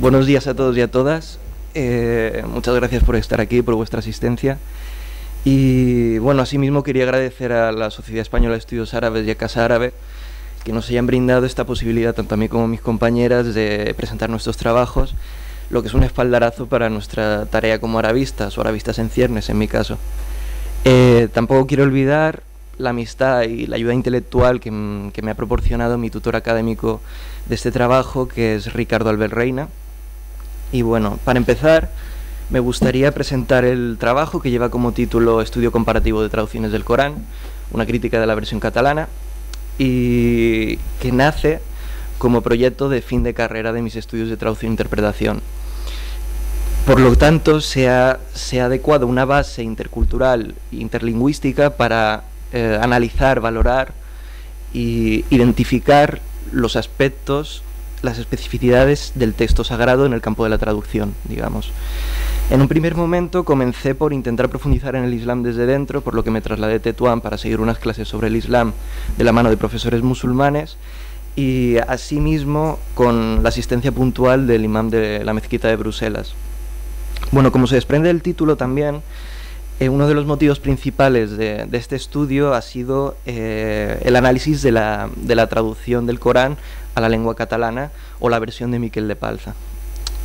Buenos días a todos y a todas. Muchas gracias por estar aquí, por vuestra asistencia. Y bueno, asimismo quería agradecer a la Sociedad Española de Estudios Árabes y a Casa Árabe que nos hayan brindado esta posibilidad, tanto a mí como a mis compañeras, de presentar nuestros trabajos, lo que es un espaldarazo para nuestra tarea como arabistas, o arabistas en ciernes en mi caso. Tampoco quiero olvidar la amistad y la ayuda intelectual que me ha proporcionado mi tutor académico de este trabajo, que es Ricardo Albert Reina. Y bueno, para empezar, me gustaría presentar el trabajo que lleva como título Estudio comparativo de traducciones del Corán, una crítica de la versión catalana, y que nace como proyecto de fin de carrera de mis estudios de traducción e interpretación. Por lo tanto, se ha adecuado una base intercultural e interlingüística para analizar, valorar e identificar los aspectos, las especificidades del texto sagrado en el campo de la traducción, digamos. En un primer momento comencé por intentar profundizar en el Islam desde dentro, por lo que me trasladé a Tetuán para seguir unas clases sobre el Islam de la mano de profesores musulmanes, y asimismo con la asistencia puntual del imam de la mezquita de Bruselas. Bueno, como se desprende del título también, uno de los motivos principales de este estudio ha sido el análisis de la traducción del Corán a la lengua catalana, o la versión de Miquel de Palza,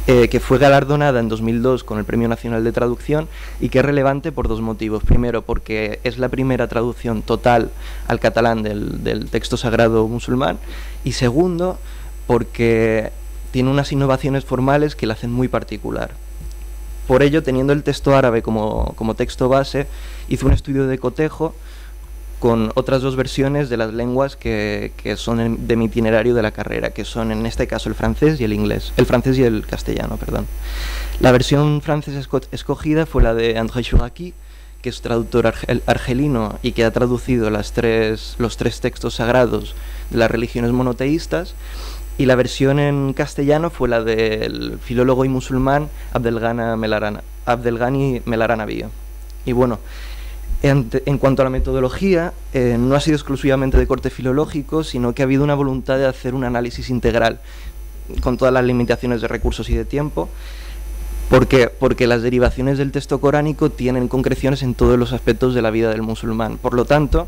que fue galardonada en 2002 con el Premio Nacional de Traducción, y que es relevante por dos motivos. Primero, porque es la primera traducción total al catalán del texto sagrado musulmán, y segundo, porque tiene unas innovaciones formales que la hacen muy particular. Por ello, teniendo el texto árabe como texto base, hice un estudio de cotejo con otras dos versiones de las lenguas que son de mi itinerario de la carrera, que son en este caso el francés y el inglés, el francés y el castellano, perdón. La versión francesa escogida fue la de André Chouraqui, que es traductor argelino y que ha traducido los tres textos sagrados de las religiones monoteístas, y la versión en castellano fue la del filólogo y musulmán Abdelghani Melarana Bio. Y bueno, en cuanto a la metodología, no ha sido exclusivamente de corte filológico, sino que ha habido una voluntad de hacer un análisis integral, con todas las limitaciones de recursos y de tiempo, porque las derivaciones del texto coránico tienen concreciones en todos los aspectos de la vida del musulmán. Por lo tanto,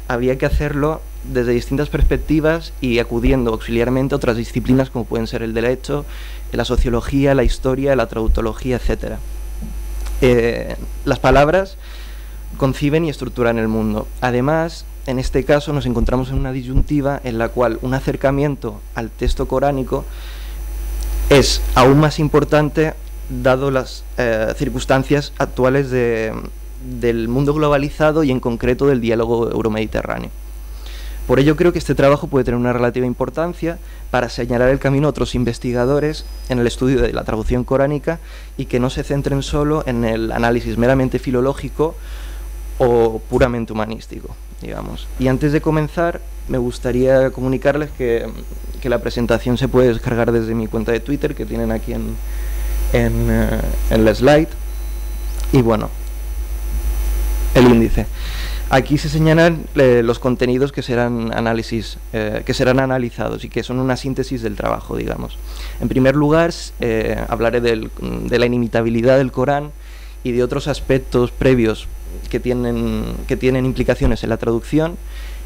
había que hacerlo desde distintas perspectivas y acudiendo auxiliarmente a otras disciplinas como pueden ser el derecho, la sociología, la historia, la traductología, etc. Las palabras conciben y estructuran el mundo. Además, en este caso nos encontramos en una disyuntiva en la cual un acercamiento al texto coránico es aún más importante dado las circunstancias actuales del mundo globalizado y en concreto del diálogo euromediterráneo. Por ello creo que este trabajo puede tener una relativa importancia para señalar el camino a otros investigadores en el estudio de la traducción coránica, y que no se centren solo en el análisis meramente filológico o puramente humanístico, digamos. Y antes de comenzar, me gustaría comunicarles que la presentación se puede descargar desde mi cuenta de Twitter, que tienen aquí en la slide. Y bueno, el índice. Aquí se señalan los contenidos que serán analizados y que son una síntesis del trabajo, digamos. En primer lugar, hablaré de la inimitabilidad del Corán y de otros aspectos previos que tienen implicaciones en la traducción.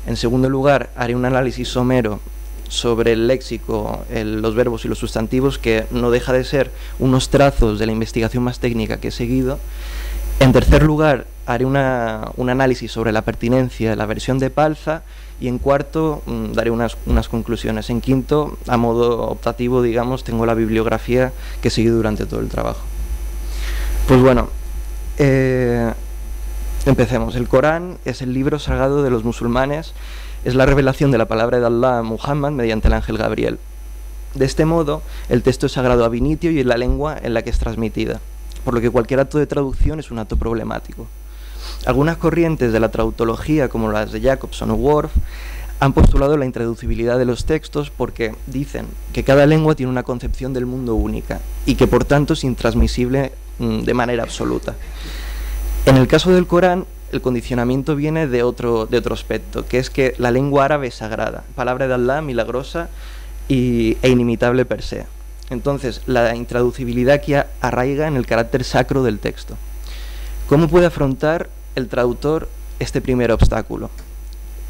En segundo lugar, haré un análisis somero sobre el léxico, los verbos y los sustantivos, que no deja de ser unos trazos de la investigación más técnica que he seguido. En tercer lugar, haré un análisis sobre la pertinencia de la versión de Palza, y en cuarto daré unas conclusiones. En quinto, a modo optativo, digamos, tengo la bibliografía que he seguido durante todo el trabajo. Pues bueno, empecemos. El Corán es el libro sagrado de los musulmanes, es la revelación de la palabra de Allah a Muhammad mediante el ángel Gabriel. De este modo, el texto es sagrado ab initio y en la lengua en la que es transmitida, por lo que cualquier acto de traducción es un acto problemático. Algunas corrientes de la traductología, como las de Jacobson o Worf, han postulado la intraducibilidad de los textos porque dicen que cada lengua tiene una concepción del mundo única y que por tanto es intransmisible de manera absoluta. En el caso del Corán, el condicionamiento viene de otro aspecto, que es que la lengua árabe es sagrada, palabra de Allah, milagrosa e inimitable per se. Entonces, la intraducibilidad que arraiga en el carácter sacro del texto. ¿Cómo puede afrontar el traductor este primer obstáculo?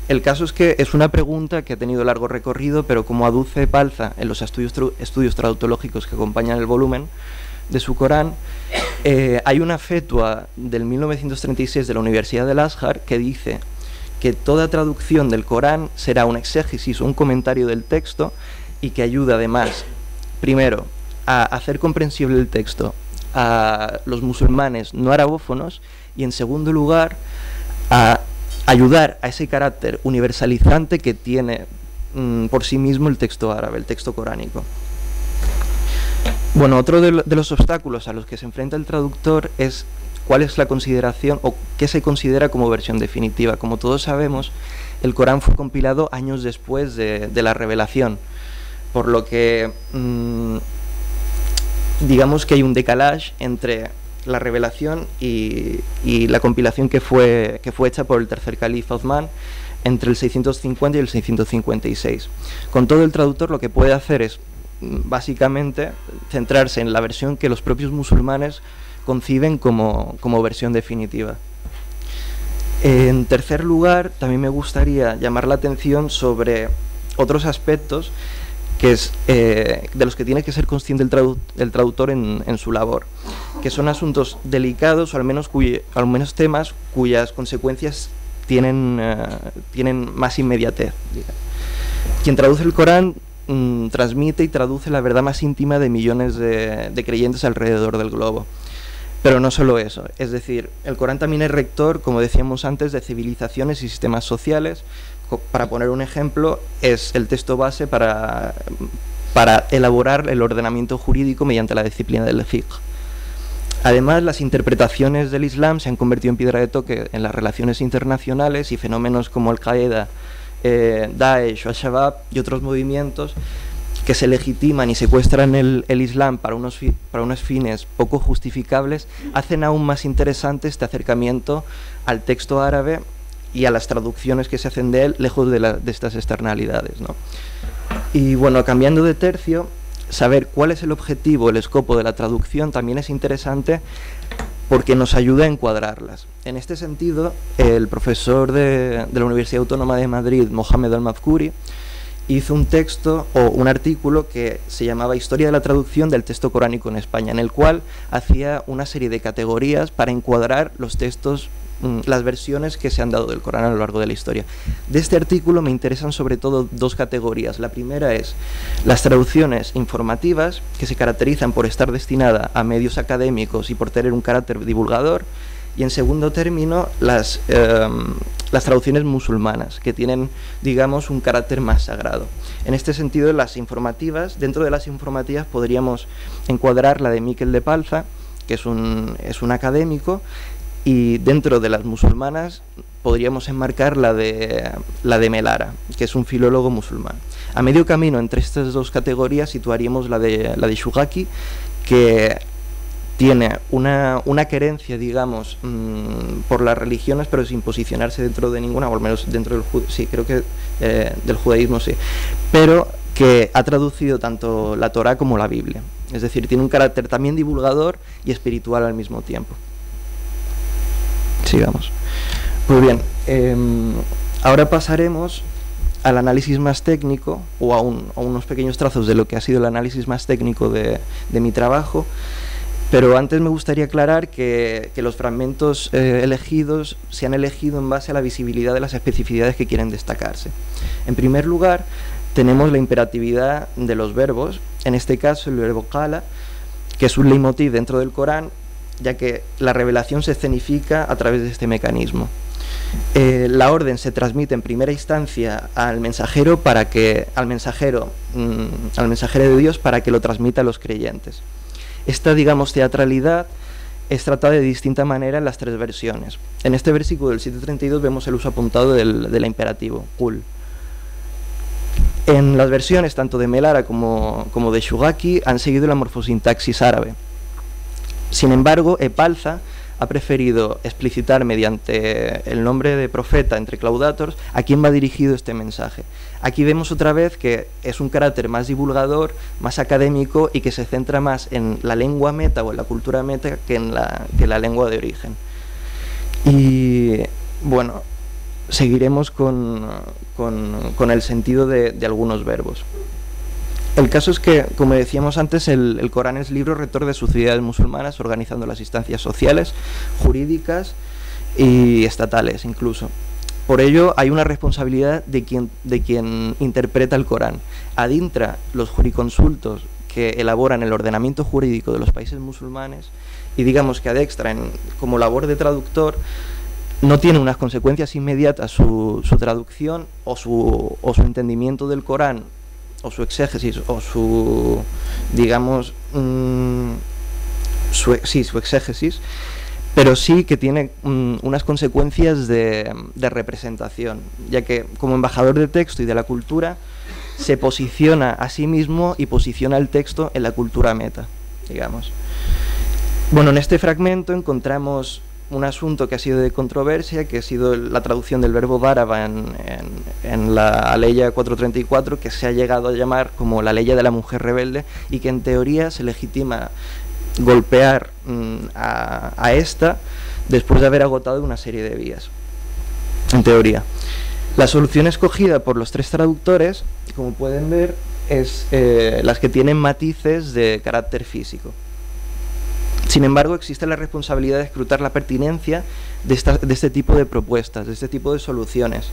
El caso es que es una pregunta que ha tenido largo recorrido, pero como aduce Palza en los estudios traductológicos que acompañan el volumen de su Corán, hay una fetua del 1936 de la Universidad del Azhar que dice que toda traducción del Corán será un exégesis o un comentario del texto y que ayuda además, primero, a hacer comprensible el texto a los musulmanes no arabófonos y, en segundo lugar, a ayudar a ese carácter universalizante que tiene por sí mismo el texto árabe, el texto coránico. Bueno, otro de los obstáculos a los que se enfrenta el traductor es cuál es la consideración o qué se considera como versión definitiva. Como todos sabemos, el Corán fue compilado años después de la revelación, por lo que digamos que hay un decalage entre la revelación y la compilación que fue hecha por el tercer califa Uthman entre el 650 y el 656. Con todo, el traductor lo que puede hacer es básicamente centrarse en la versión que los propios musulmanes conciben como versión definitiva. En tercer lugar, también me gustaría llamar la atención sobre otros aspectos que es, de los que tiene que ser consciente el traductor en su labor, que son asuntos delicados o al menos temas cuyas consecuencias tienen más inmediatez. Quien traduce el Corán transmite y traduce la verdad más íntima de millones de creyentes alrededor del globo. Pero no solo eso, es decir, el Corán también es rector, como decíamos antes, de civilizaciones y sistemas sociales. Para poner un ejemplo, es el texto base para elaborar el ordenamiento jurídico mediante la disciplina del fiqh. Además, las interpretaciones del Islam se han convertido en piedra de toque en las relaciones internacionales y fenómenos como Al-Qaeda, Daesh o Al-Shabaab y otros movimientos que se legitiman y secuestran el Islam para unos fines poco justificables hacen aún más interesante este acercamiento al texto árabe y a las traducciones que se hacen de él, lejos de estas externalidades, ¿no? Y bueno, cambiando de tercio, saber cuál es el objetivo, el escopo de la traducción también es interesante porque nos ayuda a encuadrarlas. En este sentido, el profesor de la Universidad Autónoma de Madrid, Mohamed Al-Mazkouri, hizo un texto o un artículo que se llamaba Historia de la traducción del texto coránico en España, en el cual hacía una serie de categorías para encuadrar los textos, las versiones que se han dado del Corán a lo largo de la historia. De este artículo me interesan sobre todo dos categorías. La primera es las traducciones informativas, que se caracterizan por estar destinada a medios académicos y por tener un carácter divulgador, y en segundo término las traducciones musulmanas, que tienen, digamos, un carácter más sagrado. En este sentido, las informativas, dentro de las informativas podríamos encuadrar la de Miquel de Palza, que es un académico, y dentro de las musulmanas podríamos enmarcar la de Melara, que es un filólogo musulmán. A medio camino entre estas dos categorías situaríamos la de Shugaki, que tiene una querencia, digamos, por las religiones, pero sin posicionarse dentro de ninguna, o al menos dentro del sí, creo que del judaísmo sí, pero que ha traducido tanto la Torá como la Biblia. Es decir, tiene un carácter también divulgador y espiritual al mismo tiempo. Sigamos. Pues bien, ahora pasaremos al análisis más técnico, o a unos pequeños trazos de lo que ha sido el análisis más técnico de mi trabajo. Pero antes me gustaría aclarar que los fragmentos elegidos se han elegido en base a la visibilidad de las especificidades que quieren destacarse. En primer lugar, tenemos la imperatividad de los verbos, en este caso el verbo qala, que es un leitmotiv dentro del Corán, ya que la revelación se escenifica a través de este mecanismo. La orden se transmite en primera instancia al mensajero al mensajero de Dios para que lo transmita a los creyentes. Esta, digamos, teatralidad es tratada de distinta manera en las tres versiones. En este versículo del 732 vemos el uso apuntado del imperativo, qul. En las versiones tanto de Melara como de Shugaki han seguido la morfosintaxis árabe. Sin embargo, Epalza ha preferido explicitar mediante el nombre de profeta entre claudators a quién va dirigido este mensaje. Aquí vemos otra vez que es un carácter más divulgador, más académico y que se centra más en la lengua meta o en la cultura meta que en la lengua de origen. Y bueno, seguiremos con el sentido de algunos verbos. El caso es que, como decíamos antes, el Corán es libro rector de sociedades musulmanas, organizando las instancias sociales, jurídicas y estatales incluso. Por ello, hay una responsabilidad de quien interpreta el Corán. Adintra los juriconsultos que elaboran el ordenamiento jurídico de los países musulmanes y digamos que adextra como labor de traductor no tiene unas consecuencias inmediatas su traducción o su entendimiento del Corán o su exégesis o su, digamos, su exégesis, pero sí que tiene unas consecuencias de representación, ya que como embajador de texto y de la cultura se posiciona a sí mismo y posiciona el texto en la cultura meta, digamos. Bueno, en este fragmento encontramos un asunto que ha sido de controversia, que ha sido la traducción del verbo daraba en la Aleya 434, que se ha llegado a llamar como la Aleya de la mujer rebelde, y que en teoría se legitima golpear a esta después de haber agotado una serie de vías, en teoría. La solución escogida por los tres traductores, como pueden ver, es las que tienen matices de carácter físico. Sin embargo, existe la responsabilidad de escrutar la pertinencia de este tipo de propuestas, de este tipo de soluciones.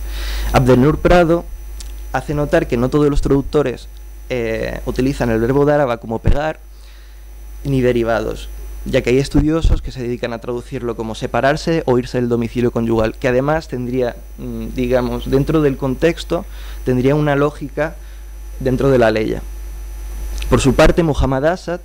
Abdelnur Prado hace notar que no todos los traductores utilizan el verbo daraba como pegar, ni derivados, ya que hay estudiosos que se dedican a traducirlo como separarse o irse del domicilio conyugal, que además tendría, digamos, dentro del contexto, tendría una lógica dentro de la ley. Por su parte, Muhammad Asad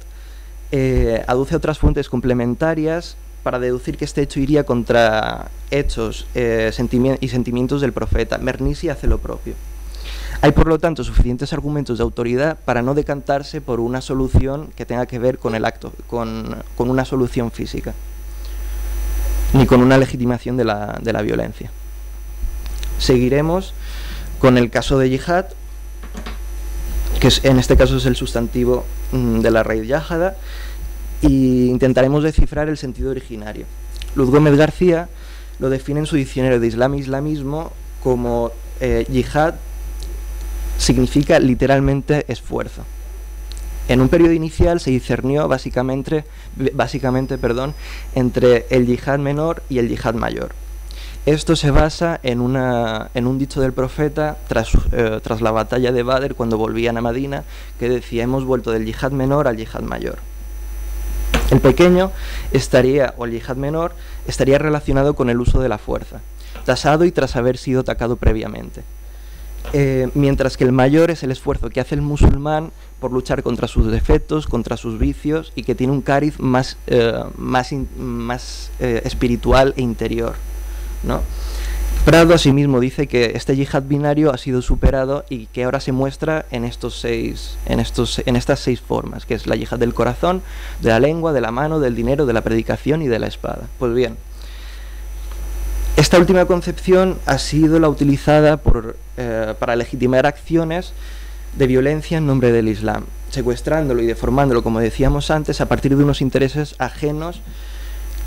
aduce otras fuentes complementarias para deducir que este hecho iría contra hechos y sentimientos del profeta. Mernissi hace lo propio. Hay, por lo tanto, suficientes argumentos de autoridad para no decantarse por una solución que tenga que ver con el acto, con una solución física, ni con una legitimación de la violencia. Seguiremos con el caso de yihad, que en este caso es el sustantivo de la raíz yahada, y intentaremos descifrar el sentido originario. Luz Gómez García lo define en su diccionario de Islam e Islamismo como yihad significa literalmente esfuerzo. En un periodo inicial se discernió básicamente entre el yihad menor y el yihad mayor. Esto se basa en un dicho del profeta tras la batalla de Badr, cuando volvían a Medina, que decía: hemos vuelto del yihad menor al yihad mayor. El pequeño o el yihad menor estaría relacionado con el uso de la fuerza, tasado y tras haber sido atacado previamente. Mientras que el mayor es el esfuerzo que hace el musulmán por luchar contra sus defectos, contra sus vicios, y que tiene un cariz más espiritual e interior, ¿no? Prado asimismo dice que este yihad binario ha sido superado y que ahora se muestra en estas 6 formas, que es la yihad del corazón, de la lengua, de la mano, del dinero, de la predicación y de la espada. Pues bien, esta última concepción ha sido la utilizada para legitimar acciones de violencia en nombre del Islam, secuestrándolo y deformándolo, como decíamos antes, a partir de unos intereses ajenos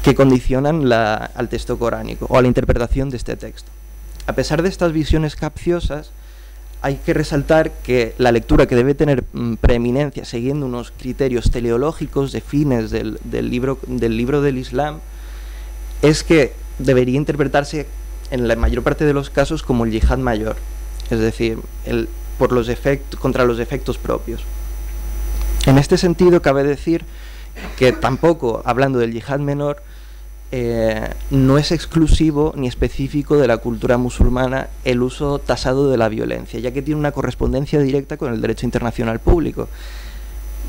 que condicionan al texto coránico o a la interpretación de este texto. A pesar de estas visiones capciosas, hay que resaltar que la lectura que debe tener preeminencia siguiendo unos criterios teleológicos de fines del libro del Islam es que debería interpretarse en la mayor parte de los casos como el yihad mayor, es decir, contra los efectos propios. En este sentido, cabe decir que tampoco, hablando del yihad menor, no es exclusivo ni específico de la cultura musulmana el uso tasado de la violencia, ya que tiene una correspondencia directa con el derecho internacional público,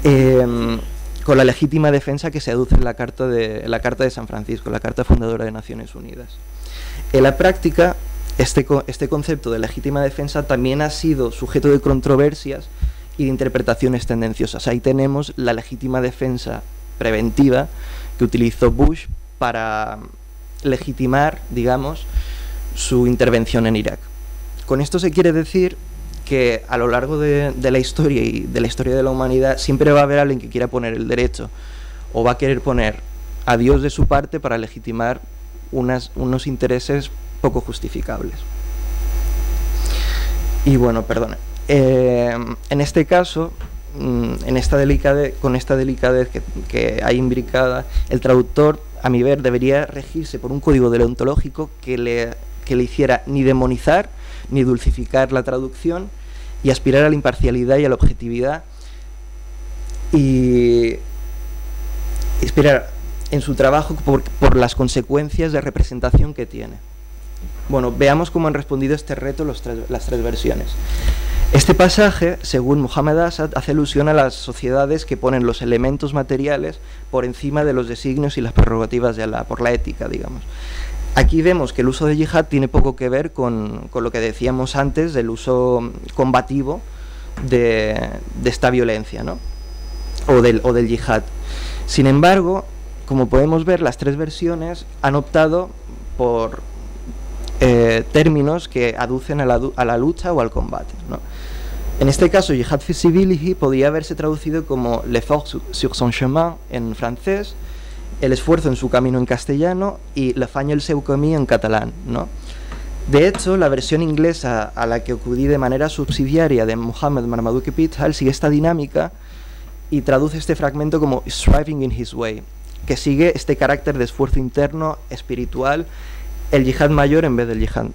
con la legítima defensa que se aduce en la Carta de San Francisco, la Carta Fundadora de Naciones Unidas. En la práctica, este concepto de legítima defensa también ha sido sujeto de controversias y de interpretaciones tendenciosas. Ahí tenemos la legítima defensa preventiva que utilizó Bush para legitimar, digamos, su intervención en Irak. Con esto se quiere decir que a lo largo de la historia y de la historia de la humanidad siempre va a haber alguien que quiera poner el derecho o va a querer poner a Dios de su parte para legitimar unos intereses poco justificables. Y bueno, perdone. En este caso, con esta delicadez que hay imbricada, el traductor, a mi ver, debería regirse por un código deontológico que le hiciera ni demonizar ni dulcificar la traducción y aspirar a la imparcialidad y a la objetividad y inspirar en su trabajo por las consecuencias de representación que tiene. Bueno, veamos cómo han respondido a este reto las tres versiones. Este pasaje, según Mohammed Asad, hace alusión a las sociedades que ponen los elementos materiales por encima de los designios y las prerrogativas de Alá, por la ética, digamos. Aquí vemos que el uso de yihad tiene poco que ver con lo que decíamos antes del uso combativo de esta violencia, ¿no? o del yihad. Sin embargo, como podemos ver, las tres versiones han optado por términos que aducen a la lucha o al combate, ¿no? En este caso, Jihad fi sabilihi podría haberse traducido como l'effort sur son chemin en francés, el esfuerzo en su camino en castellano y le fagne el seu camí en catalán, ¿no? De hecho, la versión inglesa a la que acudí de manera subsidiaria de Muhammad Marmaduke Pithal sigue esta dinámica y traduce este fragmento como striving in his way, que sigue este carácter de esfuerzo interno, espiritual, el yihad mayor en vez del yihad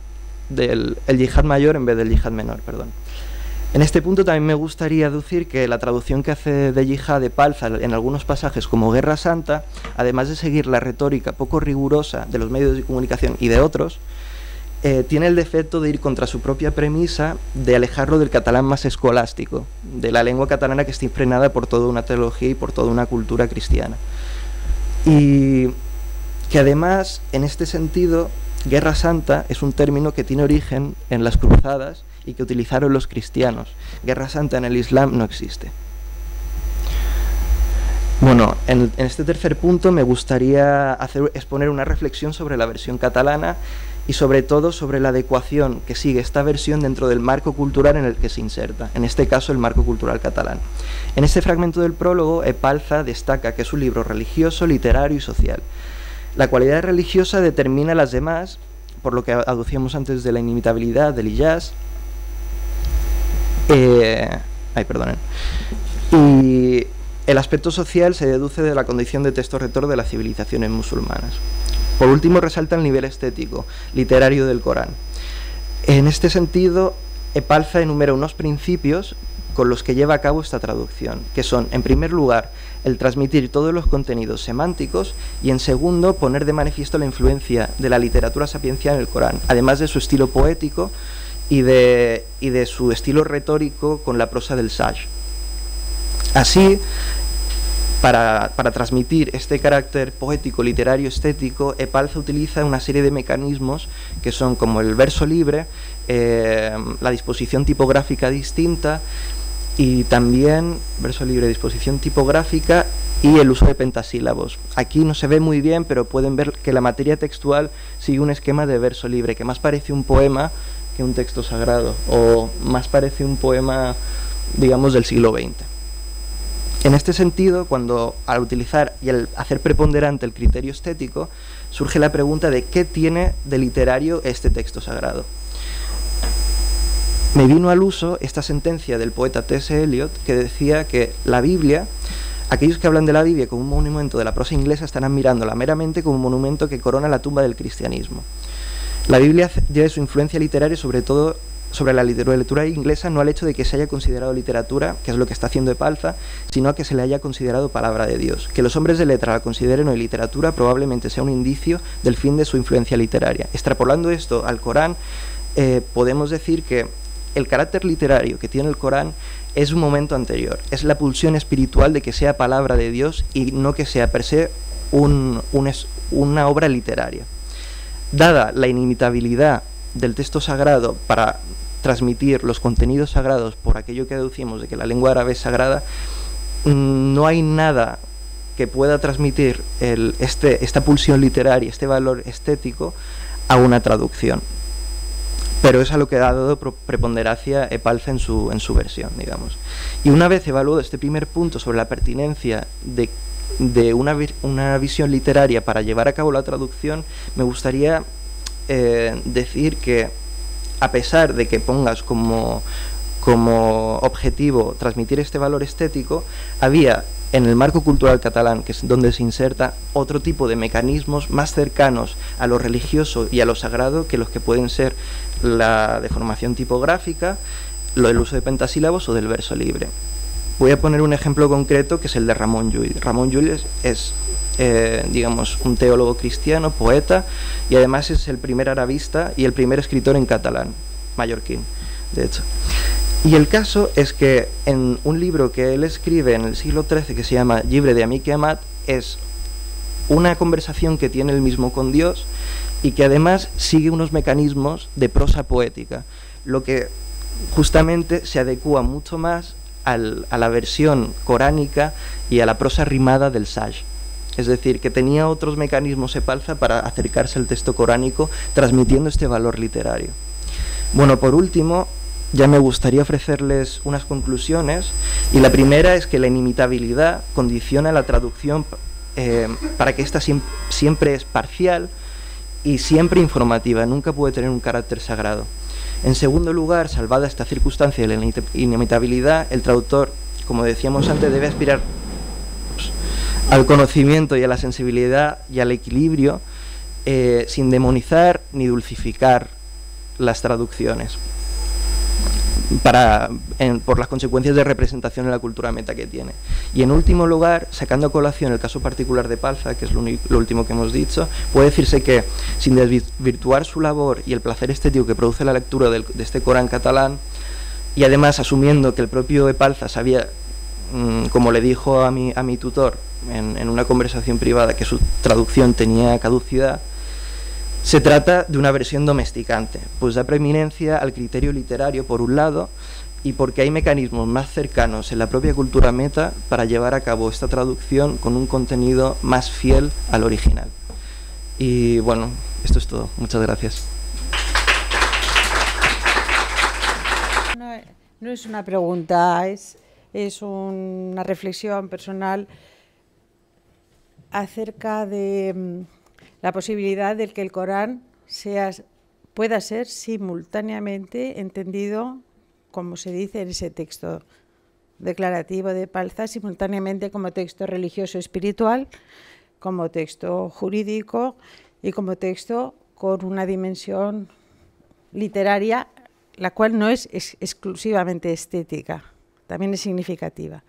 menor, perdón. En este punto también me gustaría aducir que la traducción que hace de yihad de Palzar en algunos pasajes como Guerra Santa, además de seguir la retórica poco rigurosa de los medios de comunicación y de otros, tiene el defecto de ir contra su propia premisa de alejarlo del catalán más escolástico, de la lengua catalana que está impregnada por toda una teología y por toda una cultura cristiana. Y que además, en este sentido, Guerra Santa es un término que tiene origen en las cruzadas y que utilizaron los cristianos. Guerra Santa en el Islam no existe. Bueno, en este tercer punto me gustaría exponer una reflexión sobre la versión catalana y sobre todo sobre la adecuación que sigue esta versión dentro del marco cultural en el que se inserta, en este caso el marco cultural catalán. En este fragmento del prólogo, Epalza destaca que es un libro religioso, literario y social. La cualidad religiosa determina las demás, por lo que aducíamos antes de la inimitabilidad del Iyaz, y el aspecto social se deduce de la condición de texto rector de las civilizaciones musulmanas. Por último, resalta el nivel estético, literario del Corán. En este sentido, Epalza enumera unos principios con los que lleva a cabo esta traducción, que son, en primer lugar, el transmitir todos los contenidos semánticos y, en segundo, poner de manifiesto la influencia de la literatura sapiencial en el Corán, además de su estilo poético y de su estilo retórico con la prosa del Saj. Así, para transmitir este carácter poético, literario, estético, Epalza utiliza una serie de mecanismos que son como el verso libre, la disposición tipográfica distinta y también verso libre, disposición tipográfica y el uso de pentasílabos. Aquí no se ve muy bien, pero pueden ver que la materia textual sigue un esquema de verso libre, que más parece un poema que un texto sagrado, o más parece un poema, digamos, del siglo XX. En este sentido, al utilizar y al hacer preponderante el criterio estético, surge la pregunta de qué tiene de literario este texto sagrado. Me vino al uso esta sentencia del poeta T.S. Eliot que decía que la Biblia, aquellos que hablan de la Biblia como un monumento de la prosa inglesa estarán mirándola meramente como un monumento que corona la tumba del cristianismo. La Biblia debe su influencia literaria sobre todo sobre la literatura inglesa, no al hecho de que se haya considerado literatura, que es lo que está haciendo Epalza, sino a que se le haya considerado palabra de Dios. Que los hombres de letra la consideren hoy literatura probablemente sea un indicio del fin de su influencia literaria. Extrapolando esto al Corán, podemos decir que el carácter literario que tiene el Corán es un momento anterior, es la pulsión espiritual de que sea palabra de Dios y no que sea per se una obra literaria. Dada la inimitabilidad del texto sagrado para transmitir los contenidos sagrados por aquello que deducimos de que la lengua árabe es sagrada, no hay nada que pueda transmitir esta pulsión literaria, este valor estético a una traducción. Pero es a lo que ha dado preponderancia Epalza en su versión, digamos. Y una vez evaluado este primer punto sobre la pertinencia de una visión literaria para llevar a cabo la traducción, me gustaría decir que, a pesar de que pongas como objetivo transmitir este valor estético, había en el marco cultural catalán, que es donde se inserta, otro tipo de mecanismos más cercanos a lo religioso y a lo sagrado que los que pueden ser la deformación tipográfica, el uso de pentasílabos o del verso libre. Voy a poner un ejemplo concreto que es el de Ramon Llull. Ramon Llull es digamos, un teólogo cristiano, poeta, y además es el primer arabista y el primer escritor en catalán, mallorquín, de hecho. Y el caso es que en un libro que él escribe en el siglo XIII que se llama Llibre de Amic i Amat, es una conversación que tiene él mismo con Dios y que además sigue unos mecanismos de prosa poética, lo que justamente se adecua mucho más a la versión coránica y a la prosa rimada del Sage. Es decir, que tenía otros mecanismos Epalza para acercarse al texto coránico, transmitiendo este valor literario. Bueno, por último, ya me gustaría ofrecerles unas conclusiones, y la primera es que la inimitabilidad condiciona la traducción para que ésta siempre es parcial y siempre informativa, nunca puede tener un carácter sagrado. En segundo lugar, salvada esta circunstancia de la inimitabilidad, el traductor, como decíamos antes, debe aspirar al conocimiento y a la sensibilidad y al equilibrio, sin demonizar ni dulcificar las traducciones, por las consecuencias de representación en la cultura meta que tiene. Y en último lugar, sacando a colación el caso particular de Epalza, que es lo último que hemos dicho, puede decirse que, sin desvirtuar su labor y el placer estético que produce la lectura de este Corán catalán, y además asumiendo que el propio Epalza sabía, como le dijo a mi tutor en una conversación privada, que su traducción tenía caducidad, se trata de una versión domesticante, pues da preeminencia al criterio literario por un lado, y porque hay mecanismos más cercanos en la propia cultura meta para llevar a cabo esta traducción con un contenido más fiel al original. Y bueno, esto es todo. Muchas gracias. No es una pregunta, es una reflexión personal acerca de la posibilidad de que el Corán pueda ser simultáneamente entendido, como se dice en ese texto declarativo de Epalza, simultáneamente como texto religioso espiritual, como texto jurídico y como texto con una dimensión literaria, la cual no es exclusivamente estética, también es significativa.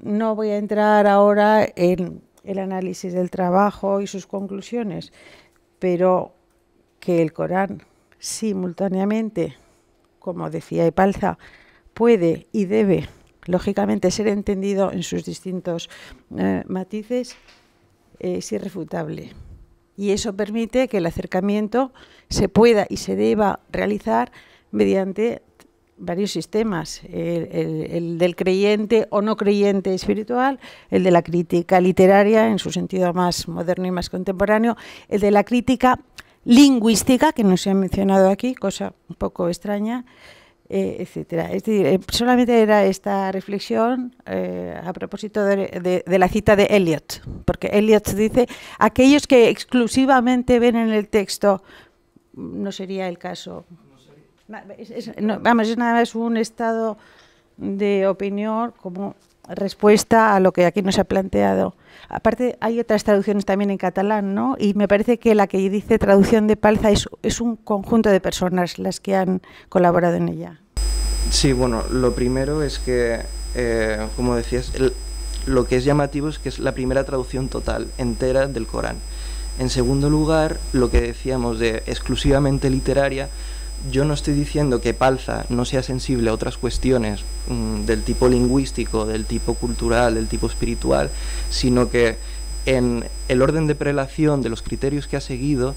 No voy a entrar ahora en el análisis del trabajo y sus conclusiones, pero que el Corán simultáneamente, como decía Epalza, puede y debe, lógicamente, ser entendido en sus distintos matices, es irrefutable. Y eso permite que el acercamiento se pueda y se deba realizar mediante varios sistemas, el del creyente o no creyente espiritual, el de la crítica literaria en su sentido más moderno y más contemporáneo, el de la crítica lingüística, que no se ha mencionado aquí, cosa un poco extraña, etcétera. Es decir, solamente era esta reflexión a propósito de la cita de Eliot, porque Eliot dice, aquellos que exclusivamente ven en el texto, no sería el caso. Es nada más un estado de opinión como respuesta a lo que aquí nos ha planteado. Aparte, hay otras traducciones también en catalán, ¿no? Y me parece que la que dice traducción de Epalza es un conjunto de personas las que han colaborado en ella. Sí, bueno, lo primero es que, como decías, lo que es llamativo es que es la primera traducción total, entera del Corán. En segundo lugar, lo que decíamos de exclusivamente literaria, yo no estoy diciendo que Epalza no sea sensible a otras cuestiones del tipo lingüístico, del tipo cultural, del tipo espiritual, sino que en el orden de prelación de los criterios que ha seguido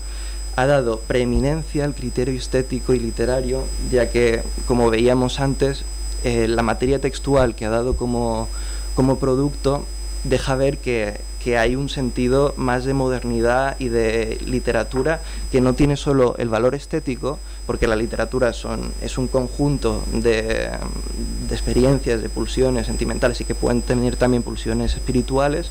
ha dado preeminencia al criterio estético y literario, ya que, como veíamos antes, la materia textual que ha dado como producto deja ver que hay un sentido más de modernidad y de literatura que no tiene solo el valor estético, porque la literatura es un conjunto de experiencias, de pulsiones sentimentales y que pueden tener también pulsiones espirituales,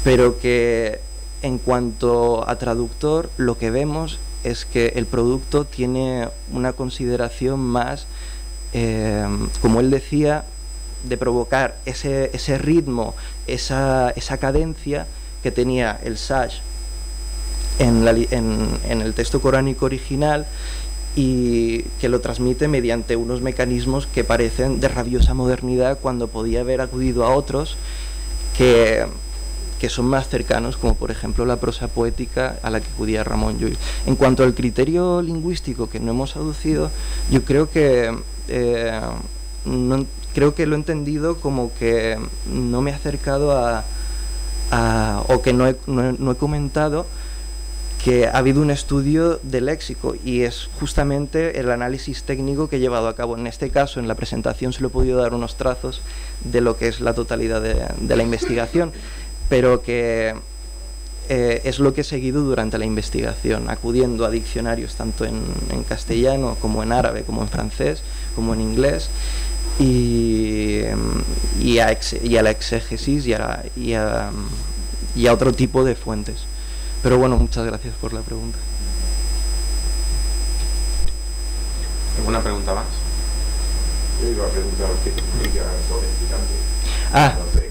pero que en cuanto a traductor lo que vemos es que el producto tiene una consideración más, como él decía, de provocar ese ritmo, esa cadencia que tenía el saj en el texto coránico original, y que lo transmite mediante unos mecanismos que parecen de rabiosa modernidad cuando podía haber acudido a otros que son más cercanos, como por ejemplo la prosa poética a la que acudía Ramon Llull. En cuanto al criterio lingüístico que no hemos aducido, yo creo que creo que lo he entendido como que no me he acercado o que no he comentado que ha habido un estudio del léxico, y es justamente el análisis técnico que he llevado a cabo. En este caso, en la presentación se le he podido dar unos trazos de lo que es la totalidad de la investigación, pero que es lo que he seguido durante la investigación, acudiendo a diccionarios tanto en castellano como en árabe, como en francés, como en inglés, y a la exégesis y a otro tipo de fuentes. Pero bueno, muchas gracias por la pregunta. ¿Alguna pregunta más? Yo iba a preguntar qué significa domesticante.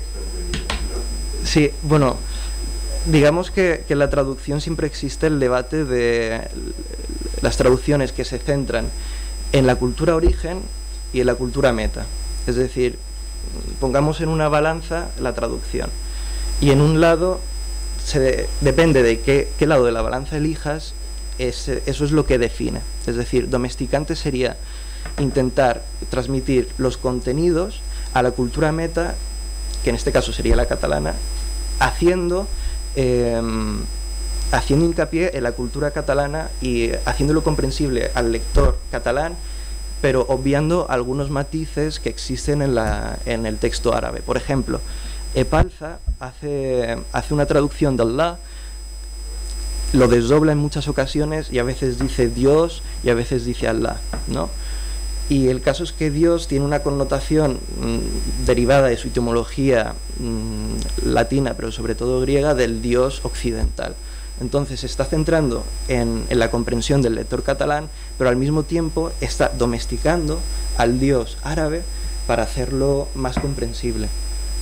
Sí, bueno, digamos que en la traducción siempre existe el debate de las traducciones que se centran en la cultura origen y en la cultura meta. Es decir, pongamos en una balanza la traducción, y en un lado depende de qué lado de la balanza elijas, eso es lo que define. Es decir, domesticante sería intentar transmitir los contenidos a la cultura meta, que en este caso sería la catalana, haciendo hincapié en la cultura catalana y haciéndolo comprensible al lector catalán, pero obviando algunos matices que existen en el texto árabe. Por ejemplo, Epalza hace una traducción de Allah, lo desdobla en muchas ocasiones y a veces dice Dios y a veces dice Allah, ¿no? Y el caso es que Dios tiene una connotación derivada de su etimología latina, pero sobre todo griega, del Dios occidental. Entonces se está centrando en la comprensión del lector catalán, pero al mismo tiempo está domesticando al Dios árabe para hacerlo más comprensible.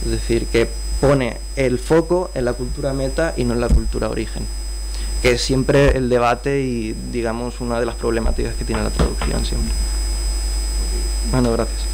Es decir, que pone el foco en la cultura meta y no en la cultura origen, que es siempre el debate y, digamos, una de las problemáticas que tiene la traducción siempre. Bueno, gracias.